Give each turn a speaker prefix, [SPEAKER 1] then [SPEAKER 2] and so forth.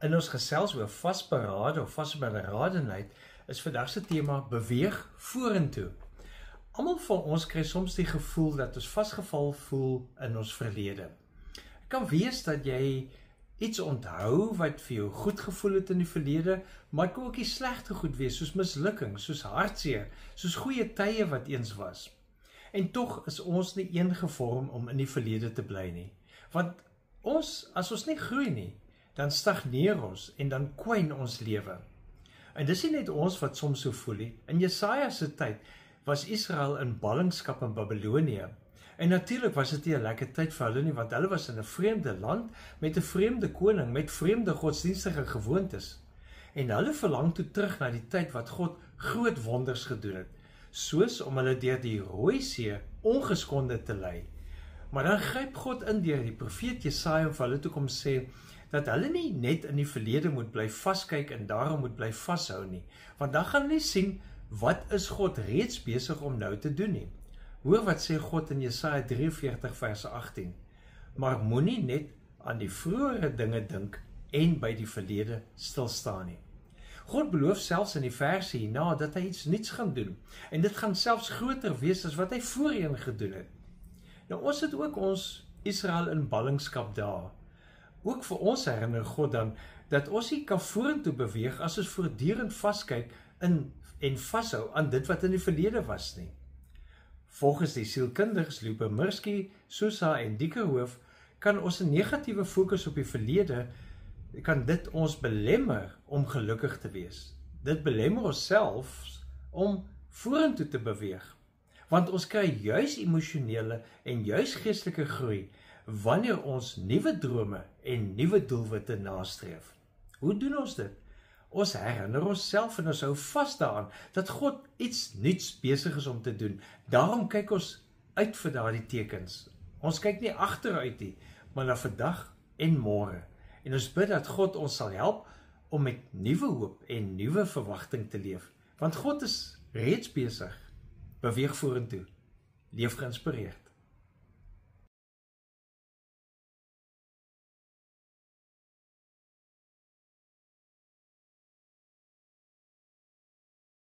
[SPEAKER 1] In ons gesels oor vasberade of vasberadenheid is vandag se tema beweeg vorentoe. Almal van ons kry soms die gevoel dat ons vasgeval voel in ons verlede. Het kan wees dat jy iets onthou wat vir jou goed gevoel het in die verlede, maar het kan ook die slegte goed wees, soos mislukking, soos hartseer, soos goeie tye wat eens was. En tog is ons nie eengevorm om in die verlede te bly nie. Want as ons nie groei nie, dan stagneer ons en dan kwyn ons lewe. En dis nie net ons wat soms so voel nie. In Jesaja se tyd was Israel in ballingskap in Babylonië. En natuurlik was dit nie 'n lekker tyd vir hulle nie, want hulle was in 'n vreemde land met 'n vreemde koning, met vreemde godsdienstige gewoontes. En hulle verlang toe terug na die tyd wat God groot wonders gedoen het, soos om hulle deur die Rooi See ongeskonde te lei. Maar dan gryp God in deur die profeet Jesaja om vir hulle toe kom sê dat hulle nie net in die verlede moet bly vaskyk en daarom moet bly vashou nie, want dan gaan hulle sien wat is God reeds besig om nou te doen nie. Hoor wat sê God in Jesaja 43 vers 18, maar moenie net aan die vroeëre dinge dink en by die verlede stilstaan nie. God beloof selfs in die verse hierna dat hy iets nuuts gaan doen, en dit gaan selfs groter wees as wat hy voorheen gedoen het. Nou ons het ook ons Israel in ballingskap daar. Ook vir ons herinner God dan dat ons nie kan vorentoe beweeg as ons voortdurend vaskyk in en vashou aan dit wat in die verlede was nie. Volgens die sielkundiges Lubomirski, Sousa en Diekerhoof kan ons 'n negatiewe fokus op die verlede kan dit ons belemmer om gelukkig te wees. Dit belemmer ons selfs om vorentoe te beweeg. Want ons kry juis emosionele en juis geestelike groei wanneer ons nuwe drome en nuwe doelwitte nastreef. Hoe doen ons dit? Ons herinner onsself en ons hou vas daaraan dat God iets nuuts besig is om te doen. Daarom kyk ons uit vir daardie tekens. Ons kyk nie agteruit nie, maar na vandag en môre. En ons bid dat God ons sal help om met nuwe hoop en nuwe verwagting te leef. Want God is reeds besig. Beweeg vorentoe. Leef geïnspireerd.